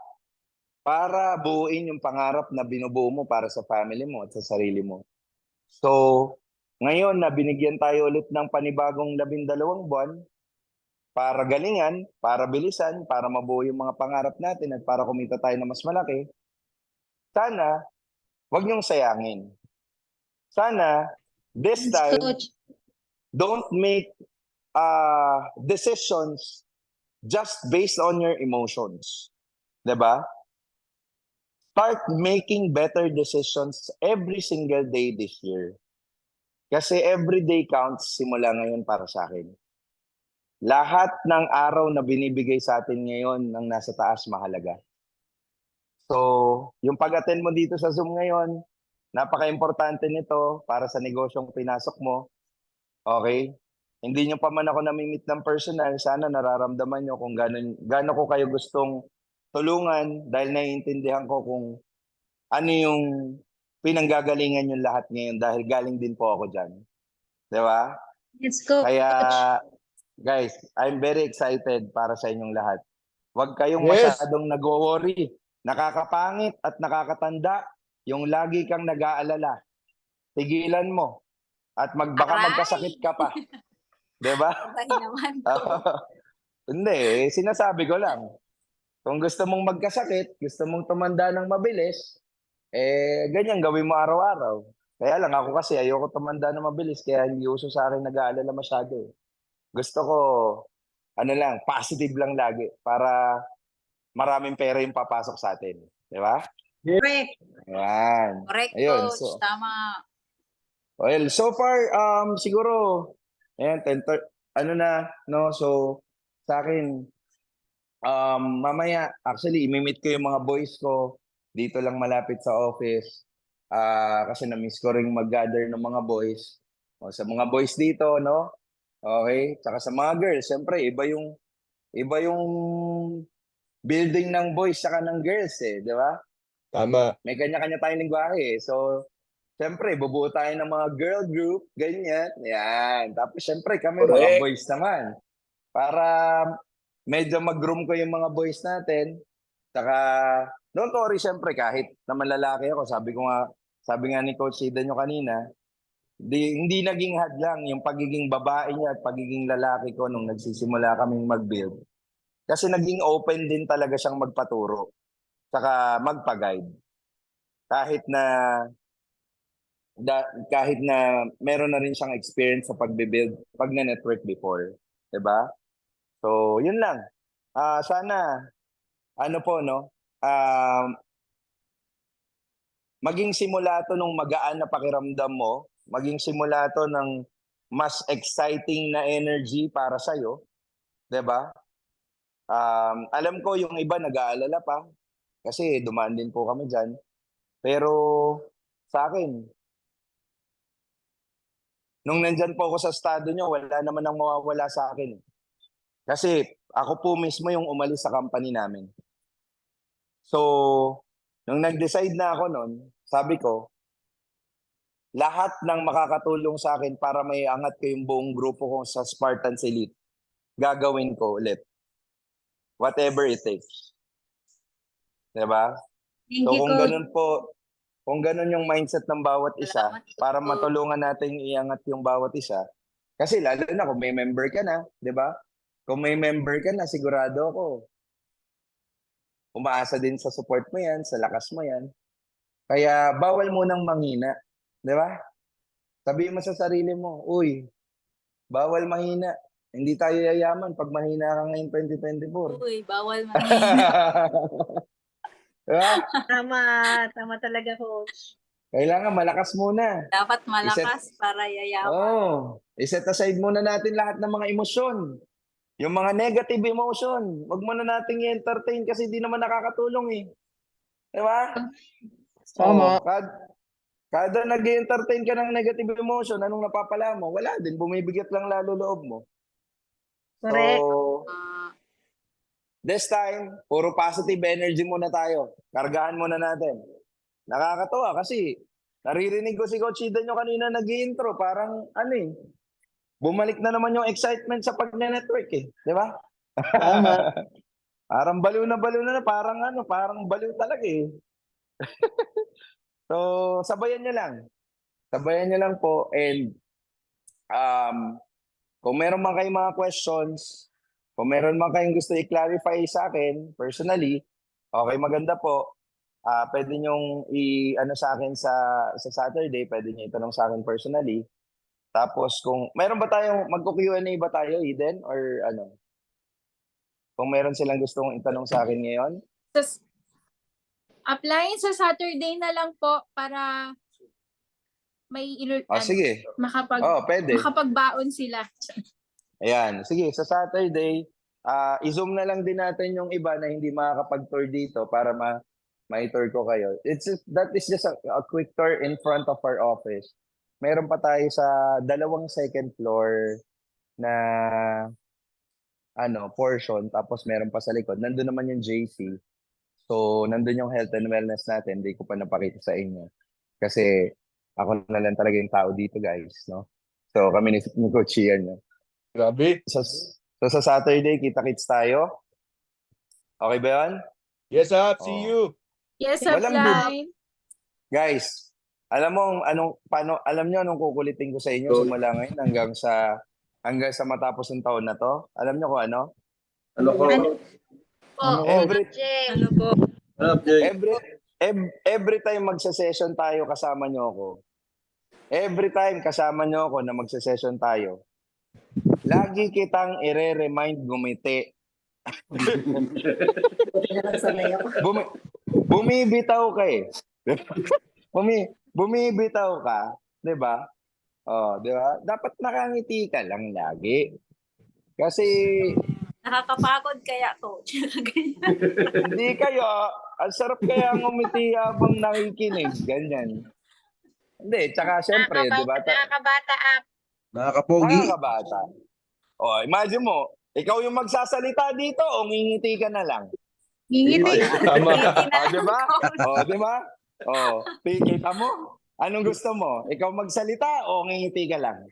Para buuin yung pangarap na binubuo mo para sa family mo at sa sarili mo. So, ngayon na binigyan tayo ulit ng panibagong 12 buwan para galingan, para bilisan, para mabuo yung mga pangarap natin at para kumita tayo na mas malaki, sana wag niyong sayangin. Sana this time, don't make decisions just based on your emotions. 'Di ba? Start making better decisions every single day this year. Kasi every day counts simula ngayon para sa akin. Lahat ng araw na binibigay sa atin ngayon ng nasa taas mahalaga. So, yung pag-attend mo dito sa Zoom ngayon, napaka-importante nito para sa negosyong pinasok mo. Okay? Hindi nyo pa man ako namimit ng personal, sana nararamdaman nyo kung gaano ko kayo gustong tulungan dahil naiintindihan ko kung ano yung pinanggagalingan yung lahat ngayon dahil galing din po ako dyan. Di ba? Let's go, Kaya, Coach. guys, I'm very excited para sa inyong lahat. Huwag kayong Yes. masyadong nag-worry. Nakakapangit at nakakatanda yung lagi kang nag-aalala. Tigilan mo. At baka Aray! magkasakit ka pa. Diba? Sabay naman to. Hindi, sinasabi ko lang. Kung gusto mong magkasakit, gusto mong tumanda ng mabilis, ganyan gawin mo araw-araw. Kaya lang ako kasi ayoko tumanda ng mabilis, kaya hindi uso sa akin nag-aalala masyado. Gusto ko, positive lang lagi para maraming pera yung papasok sa atin. Di ba? Correct. Ayan. Correct, Ayun, Coach. so, Tama. well, so far, siguro, ayan, so, sa akin, mamaya, actually, imimit ko yung mga boys ko dito lang malapit sa office. Kasi na-miss ko rin mag-gather ng mga boys. O, sa mga boys dito, no? Okay? Tsaka sa mga girls, siyempre, iba yung building ng boys saka ng girls di ba? Tama. May kanya-kanya tayong lingwahe. So, siyempre, bubuo tayo ng mga girl group, ganyan. Yan. Tapos, siyempre, kami mga Correct. boys naman. Para medyo mag-groom ko yung mga boys natin. Saka, don't worry, siyempre, kahit naman lalaki ako, sabi nga ni Coach Ida nyo kanina, hindi naging hadlang yung pagiging babae niya at pagiging lalaki ko nung nagsisimula kaming mag-build. Kasi naging open din talaga siyang magpaturo. Saka magpa-guide. Kahit na meron na rin siyang experience sa pag-build, pag-network before. Diba? So, yun lang. Sana, maging simula to nung magaan na pakiramdam mo, maging simula to ng mas exciting na energy para sa'yo, 'di ba? Alam ko yung iba nag-aalala pa kasi dumaan din po kami diyan. Pero sa akin, nung nandyan po ako sa estado nyo, wala naman ang mawawala sa akin. Kasi ako po mismo yung umalis sa company namin. So, nung nag-decide na ako nun, sabi ko, lahat ng makakatulong sa akin para may angat ko yung buong grupo ko sa Spartans Elite, gagawin ko ulit. Whatever it takes. Diba? Thank So you, kung Coach. ganun po, kung ganun yung mindset ng bawat isa, para matulungan natin iangat yung bawat isa, kasi lalo na kung may member ka na, di ba? Kung may member ka na, sigurado ako, umaasa din sa support mo yan, sa lakas mo yan. Kaya bawal mo nang manghina, di ba? Sabihin mo sa sarili mo, uy, bawal mahina. Hindi tayo yayaman pag mahina ka ngayon 2024. Uy, bawal manghina. Diba? Tama talaga, Coach. Kailangan malakas muna. Dapat malakas para yayaman. I-set aside muna natin lahat ng mga emosyon. Yung mga negative emotion, wag muna nating i-entertain kasi di naman nakakatulong eh. Di ba? Tama. Kada nag-entertain ka ng negative emotion, anong napapala mo? Wala din, bumibigat lang lalo loob mo. Correct. So, this time, puro positive energy muna tayo. Kargahan muna natin. Nakakatuwa kasi naririnig ko si Coach Ida nyo kanina nag-i-intro. Parang bumalik na naman yung excitement sa pag-network eh. Di ba? Tama. Parang baliw na. Parang baliw talaga eh. So, sabayan nyo lang. Sabayan nyo lang po. And kung meron man kayong mga questions, kung meron man kayong gusto i-clarify sa akin, personally, okay, maganda po. Pwede nyong sa akin sa Saturday, pwede nyo itanong sa akin personally. Tapos kung meron ba tayong, magko-Q&A ba tayo, Eden? Or ano? Kung meron silang gustong itanong sa akin ngayon? Applyin sa Saturday na lang po para may Sige. Pwede. makapagbaon sila. Ayan. Sige, sa Saturday, i-zoom na lang din natin yung iba na hindi makakapag-tour dito para ma-tour ko kayo. That is just a quick tour in front of our office. Meron pa tayo sa 2 second floor na portion, tapos meron pa sa likod. Nandun naman yung JC. So, nandun yung health and wellness natin. Hindi ko pa napakita sa inyo. Kasi ako na lang talaga yung tao dito, guys. No? So, kami ni Coach Ian. No? Grabe. So, sa Saturday, kita-kits tayo. Okay ba yun? Yes, up. See you. Yes, Walang apply. Guys, alam mo alam niyo anong kukulitin ko sa inyo simula ngayon hanggang sa matapos ng taon na to? Alam niyo kung ano? Ano po? Ano po? Every time magsa-session tayo kasama niyo ako. Every time kasama niyo ako na magsa-session tayo. Lagi kitang ire-remind gumiti. Bumibitaw ka eh. Bumibitaw ka, 'di ba? 'di ba? Dapat nakangiti ka lang lagi. Kasi Nakakapagod kaya, Coach. hindi kayo, ang sarap kaya ngumiti habang nakikinig, ganyan. Hindi, tsaka syempre, 'di ba? Nakakabata up. Nakakapogi. Nakakabata. Imagine mo, ikaw yung magsasalita dito o ngingiti ka na lang. Ngingiti. Tama. Di ba? Di ba? Kita mo? Anong gusto mo? Ikaw magsalita o ngingiti ka lang?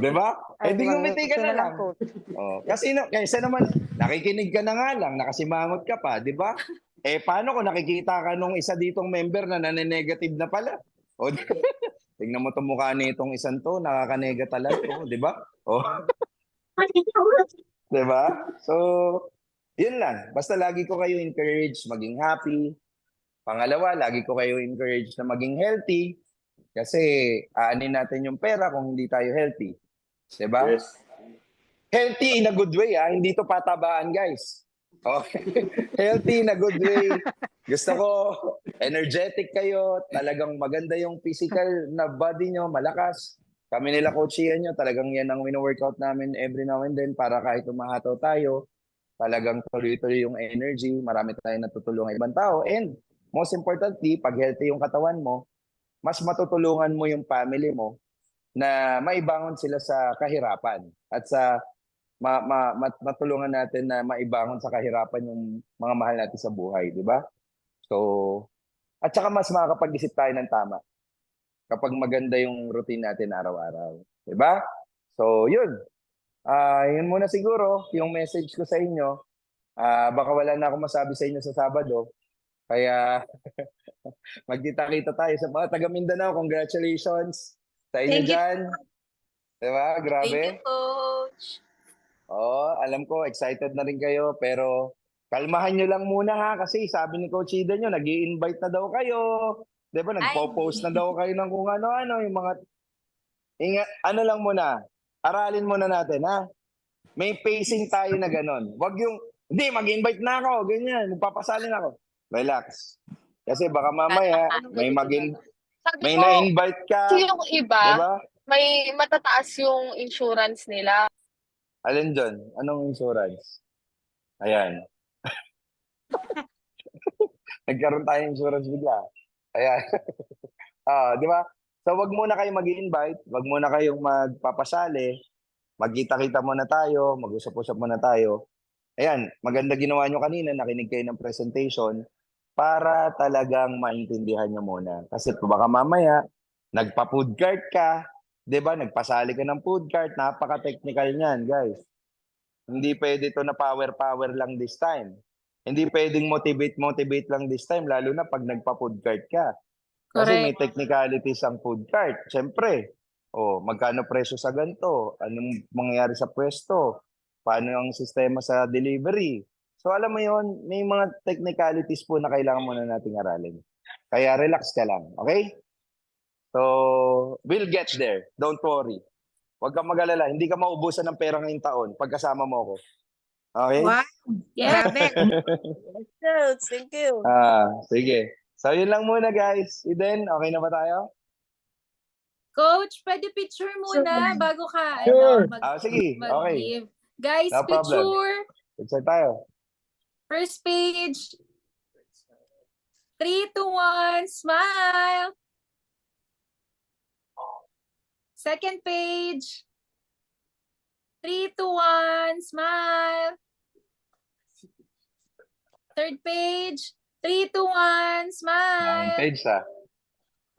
Di ba? Di ngumiti ka na lang. Kasi naman, nakikinig ka na nga lang, nakasimangot ka pa, di ba? Paano kung nakikita ka nung isa ditong member na nane-negative na pala? Tingnan mo itong mukha nitong isang to, nakaka-nega talaga, di ba? Di ba? So, yun lang. Basta lagi ko kayo encourage maging happy. Pangalawa, lagi ko kayo encourage na maging healthy. Kasi aanin natin yung pera kung hindi tayo healthy. Diba? Yes. Healthy in a good way, hindi to patabaan, guys. Okay. Healthy in a good way. Gusto ko energetic kayo, talagang maganda yung physical na body nyo, malakas. Kami nila Coach Ian nyo, talagang yan ang wino-workout namin every now and then para kahit umahataw tayo, talagang tuloy-tuloy yung energy, marami tayong natutulungan ibang tao. And most importantly, pag healthy yung katawan mo, mas matutulungan mo yung family mo na maibangon sila sa kahirapan at sa matulungan natin na maibangon sa kahirapan yung mga mahal natin sa buhay, di ba? So, at saka mas makakapag-isip tayo ng tama kapag maganda yung routine natin araw-araw. Di ba? So, yun. Yun muna siguro yung message ko sa inyo. Baka wala na akong masabi sa inyo sa Sabado. Kaya magkita-kita tayo sa mga taga Mindanao. Congratulations sa inyo Thank you. dyan. Di ba? Grabe. Thank you, Coach. Alam ko, excited na rin kayo, pero kalmahan nyo lang muna ha, kasi sabi ni Coach Ida nyo, nag-i-invite na daw kayo. Di ba? Nagpo-post na daw kayo ng kung ano-ano, yung mga... ano lang muna, aralin muna natin ha. May pacing tayo na ganon. Wag yung, hindi, mag-invite na ako, ganyan, magpapasalin ako. Relax. Kasi baka mamaya, may na-invite ka. Kasi yung iba, Diba? may matataas yung insurance nila. Alin dyan? Anong insurance? Ayan. Nagkaroon tayo ng insurance bigla. Ayan. Di ba? So, wag muna kayo mag-i-invite. Wag muna kayong magpapasali. Magkita-kita muna tayo. Mag-usap-usap muna tayo. Ayan. Maganda ginawa nyo kanina. Nakinig kayo ng presentation para talagang maintindihan nyo muna. Kasi baka mamaya, nagpa-food cart ka. Diba, nagpasali ka ng food cart, napaka-technical niyan, guys. Hindi pwede to na power lang this time. Hindi pwedeng motivate lang this time, lalo na pag nagpa-food cart ka. Kasi may technicalities ang food cart. Siyempre, magkano presyo sa ganito? Anong mangyayari sa pwesto? Paano ang sistema sa delivery? So alam mo yon, may mga technicalities po na kailangan muna nating aralin. Kaya relax ka lang, okay? So, we'll get there. Don't worry. Huwag kang mag-alala. Hindi ka maubusan ng pera ngayong taon pagkasama mo ako. Okay? Wow. Yeah. Thank you. Sige. So, yun lang muna, guys. Eden, okay na ba tayo? Coach, pwede picture muna bago ka Sure. Sige. Okay. mag-leave. Guys, No problem. picture. Picture tayo. First page. 3, 2, 1, smile. Second page. 3, 2, 1, smile. Third page. 3, 2, 1, Daming smile. page,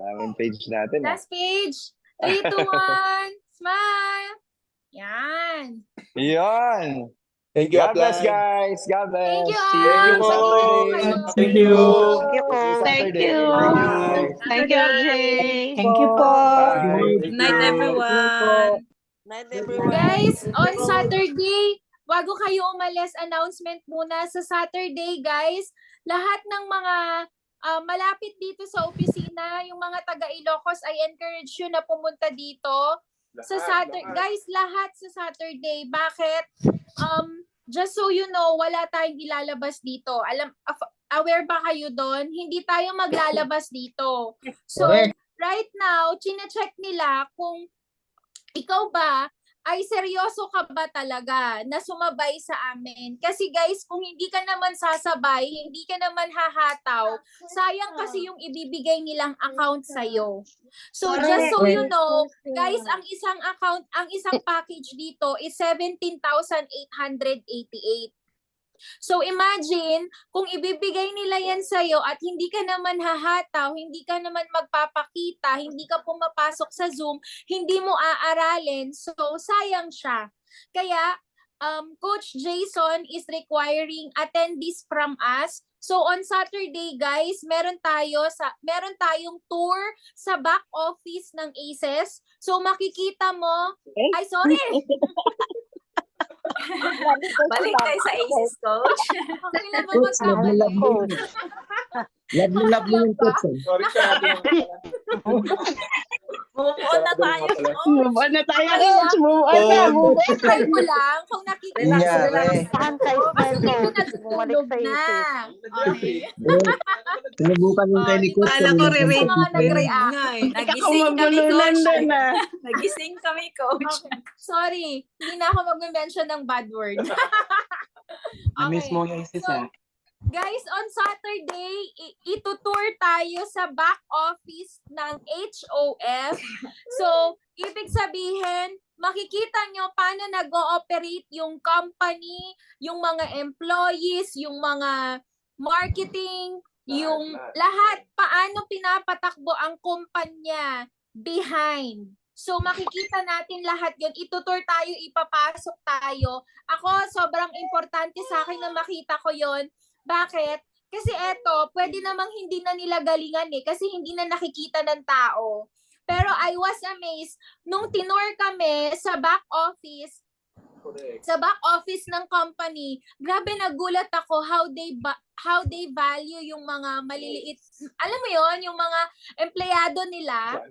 Daming page natin, Last page. 3, 2, 1, smile. Yan. Yun. Thank you, God bless, Upline. guys. God bless. Thank you, See you Al. Saturday. Thank you. Thank Saturday. you. Bye. Thank you, Jay. Thank you po. Bye. Thank Night, you. everyone. Night, everyone. Guys, on Saturday, bago kayo umalis, announcement muna sa Saturday, guys. Lahat ng mga malapit dito sa opisina, yung mga taga Ilocos, I encourage you na pumunta dito. Sa Saturday, guys, lahat sa Saturday. Bakit? Just so you know, wala tayong ilalabas dito. Aware ba kayo doon? Hindi tayo maglalabas dito. So, Correct. right now, chine-check nila kung ikaw ba ay seryoso ka ba talaga na sumabay sa amin? Kasi guys, kung hindi ka naman sasabay, hindi ka naman hahataw, sayang kasi yung ibibigay nilang account sa'yo. So just so you know, guys, ang isang account, ang isang package dito is 17,888. So imagine, kung ibibigay nila yan sa'yo at hindi ka naman hahataw, hindi ka naman magpapakita, hindi ka pumapasok sa Zoom, hindi mo aaralin, so sayang siya. Kaya, Coach Jason is requiring attendees from us. So on Saturday, guys, meron tayong tour sa back office ng ACES. So makikita mo, ay sorry. Balik tayo sa ACES, Coach. Okay lang ba Coach, love magkamali? mo love mo yung coach. Sorry, Move on na tayo. Move on na tayo, Okay lang. coach. Move on na. Move on. Try ko lang kung nakikita Relax, nyo. relax. Nangyari. Kasi hindi nyo natutulog na. Okay. Sinubukan yung kay ni Coach. Kala ko Sa re-rate mga nag-react. nga eh. Ikaw Nagising kami, magulungan coach. doon na. Nagising kami, coach. Okay. Sorry, hindi na ako mag-mention ng bad word. Na-miss mo yung So, isa. guys, on Saturday, itutour tayo sa back office ng HOF. So, ibig sabihin, makikita nyo paano nag-ooperate yung company, yung mga employees, yung mga marketing, yung lahat, paano pinapatakbo ang kumpanya behind. So, makikita natin lahat yun. Itutour tayo, ipapasok tayo. Ako, sobrang importante sa akin na makita ko yon. Bakit? Kasi eto, pwede namang hindi na nila galingan eh, kasi hindi na nakikita ng tao. Pero I was amazed, nung tinur kami sa back office ng company, grabe nagulat ako how they value yung mga maliliit. Alam mo yon, yung mga empleyado nila,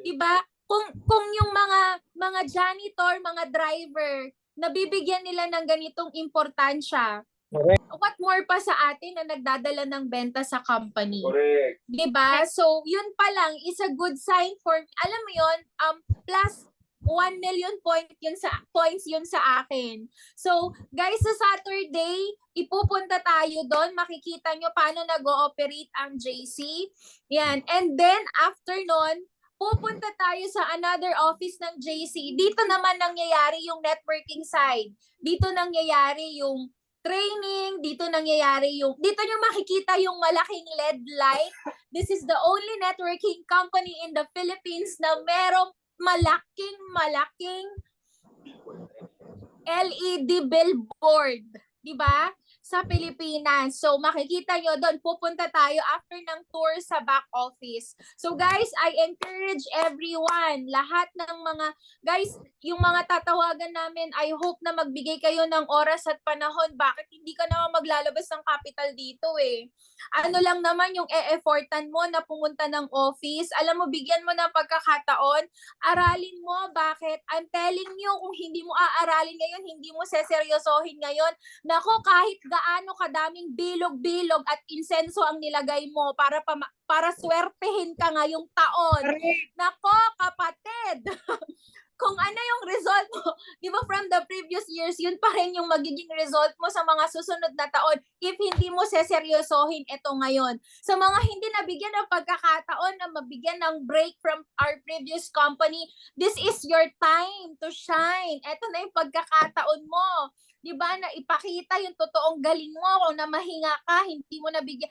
'di ba? Kung yung mga janitor, mga driver, nabibigyan nila ng ganitong importansya. What more pa sa atin na nagdadala ng benta sa company. Correct. 'Di ba? So, yun pa lang is a good sign for, alam mo yun, plus 1 million points yun sa akin. So, guys, sa Saturday, ipupunta tayo doon. Makikita nyo paano nag-ooperate ang JC. Yan. And then, after nun, pupunta tayo sa another office ng JC. Dito naman nangyayari yung networking side. Dito nangyayari yung training, dito nangyayari yung, dito nyo makikita yung malaking LED light. This is the only networking company in the Philippines na merong malaking LED billboard, 'di ba? Sa Pilipinas. So makikita nyo doon, pupunta tayo after ng tour sa back office. So guys, I encourage everyone, lahat ng mga, guys, yung mga tatawagan namin, I hope na magbigay kayo ng oras at panahon. Bakit hindi ka naman maglalabas ng capital dito eh? Ano lang naman yung e-effortan mo na pumunta ng office. Alam mo, bigyan mo ng pagkakataon. Aralin mo. Bakit? I'm telling you, kung hindi mo aaralin ngayon, hindi mo seseryosohin ngayon, nako, kahit gaano kadaming bilog-bilog at insenso ang nilagay mo para swertehin ka ngayong taon. Nako, kapatid! Kung ano yung result mo, di ba from the previous years, yun pa rin yung magiging result mo sa mga susunod na taon if hindi mo seseryosohin ito ngayon. Sa mga hindi nabigyan ng pagkakataon na mabigyan ng break from our previous company, this is your time to shine. Ito na yung pagkakataon mo. Di ba, na ipakita yung totoong galing mo, kung na mahinga ka, hindi mo nabigyan,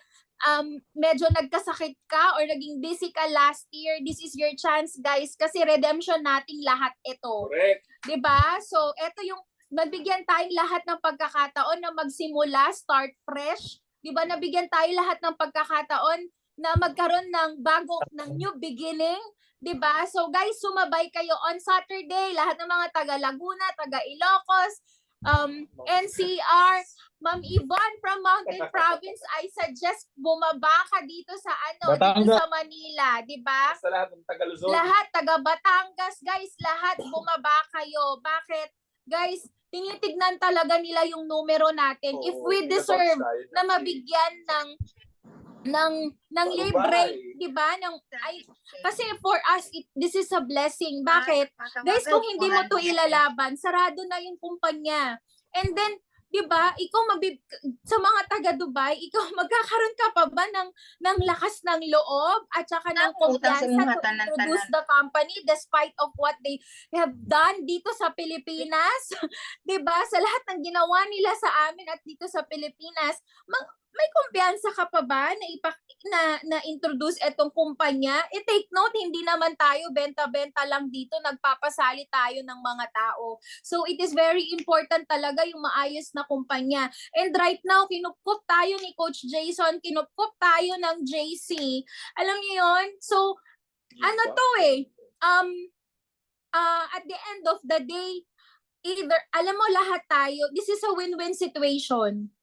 medyo nagkasakit ka or naging busy ka last year, this is your chance, guys, kasi redemption nating lahat ito. Correct. 'Di ba? So, ito yung nabigyan tayong lahat ng pagkakataon na magsimula, start fresh. 'Di ba? Nabigyan tayo lahat ng pagkakataon na magkaroon ng new beginning. 'Di ba? So, guys, sumabay kayo on Saturday, lahat ng mga taga Laguna, taga Ilocos, NCR, Ma'am Yvonne from Mountain Province, I suggest bumaba ka dito sa dito sa Manila, 'di ba? Sa lahat ng Tagaluzon. Lahat taga Batangas, guys, lahat bumaba kayo. Bakit? Guys, tinitignan talaga nila yung numero natin. If we deserve na mabigyan ng libre, 'di ba? Kasi for us this is a blessing. Bakit? Guys, kung hindi mo to ilalaban, sarado na yung kumpanya. And then, 'di ba? Ikaw sa mga taga Dubai, ikaw magkakaroon ka pa ba ng lakas ng loob at saka ng kumpiyansa to introduce the company despite of what they have done dito sa Pilipinas? 'Di ba? Sa lahat ng ginawa nila sa amin at dito sa Pilipinas, may kumpiyansa ka pa ba na introduce etong kumpanya? Take note, hindi naman tayo benta-benta lang dito, nagpapasali tayo ng mga tao. So it is very important talaga yung maayos na kumpanya. And right now, kinupkup tayo ni Coach Jason, kinupkup tayo ng JC. Alam niyo yun? So, at the end of the day, either, alam mo lahat tayo, this is a win-win situation.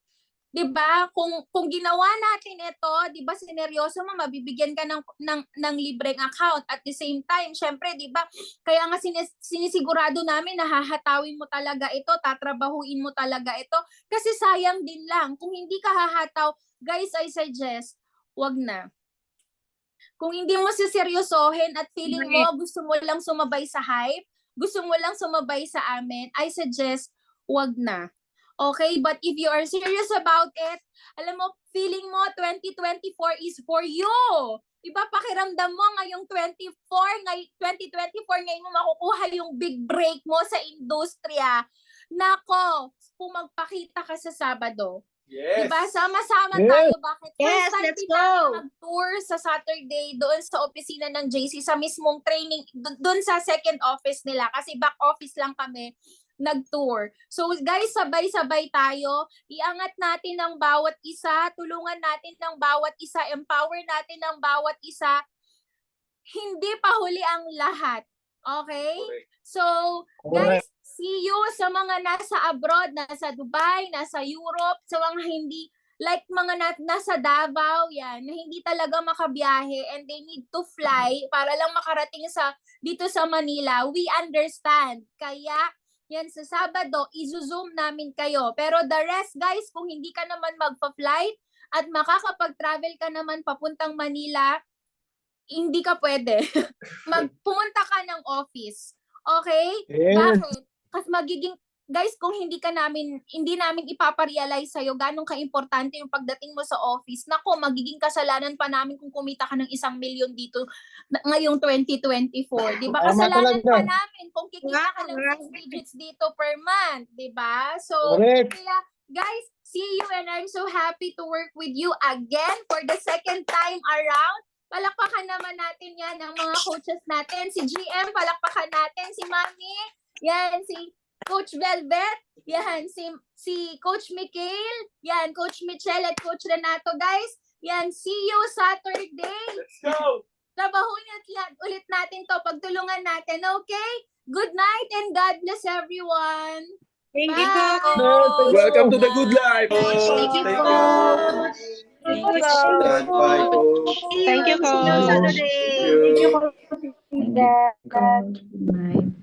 'Di ba? Kung ginawa natin ito, 'di ba, sineryoso mo, mabibigyan ka ng libreng account. At the same time, syempre, 'di ba? Kaya nga sinisigurado namin na hahatawin mo talaga ito, tatrabahuin mo talaga ito kasi sayang din lang. Kung hindi ka hahataw, guys, I suggest, wag na. Kung hindi mo siseryosohin at feeling mo gusto mo lang sumabay sa hype, gusto mo lang sumabay sa amin, I suggest, wag na. Okay? But if you are serious about it, alam mo, feeling mo 2024 is for you. Diba, pakiramdam mo ngayong 2024 ngayon mo makukuha yung big break mo sa industriya. Nako, kung magpakita ka sa Sabado. Yes. Diba? Sama-sama Yes. tayo. Bakit? Yes, First time let's din go. namin mag-tour sa Saturday doon sa opisina ng JC, sa mismong training, doon sa second office nila. Kasi back office lang kami nag-tour. So guys, sabay-sabay tayo. Iangat natin ng bawat isa. Tulungan natin ng bawat isa. Empower natin ng bawat isa. Hindi pa huli ang lahat. Okay? So, guys, see you sa mga nasa abroad, nasa Dubai, nasa Europe, sa mga hindi, like mga nasa Davao, yan, na hindi talaga makabiyahe and they need to fly para lang makarating dito sa Manila. We understand. Kaya, yan sa Sabado, i-zoom namin kayo. Pero the rest, guys, kung hindi ka naman magpa-flight at makakapag-travel ka naman papuntang Manila, hindi ka pwede. Pumunta ka ng office. Okay? Yes. Bakit? Kasi guys, kung hindi namin ipaparealize sa'yo ganong ka-importante yung pagdating mo sa office, nako, magiging kasalanan pa namin kung kumita ka ng 1 million dito ngayong 2024. Di ba? Tama Kasalanan talaga. pa namin kung kikita ka ng 6 digits dito per month. Di ba? So, Correct. kaya, guys, see you and I'm so happy to work with you again for the second time around. Palakpakan naman natin yan ang mga coaches natin. Si GM, palakpakan natin. Si Mami, yan, si Coach Velvet, yan, si Coach Mikhail, yan, Coach Michelle at Coach Renato. Guys, yan, see you Saturday. Let's go! Trabahuin ulit natin to, pagtulungan natin, okay? Good night and God bless everyone. Thank you, Bye. Coach. Welcome to the good life. Thank you, Coach. Thank Coach. you. Bye, Coach. Thank you, See you Coach. Saturday. Thank you. Thank you. Good night.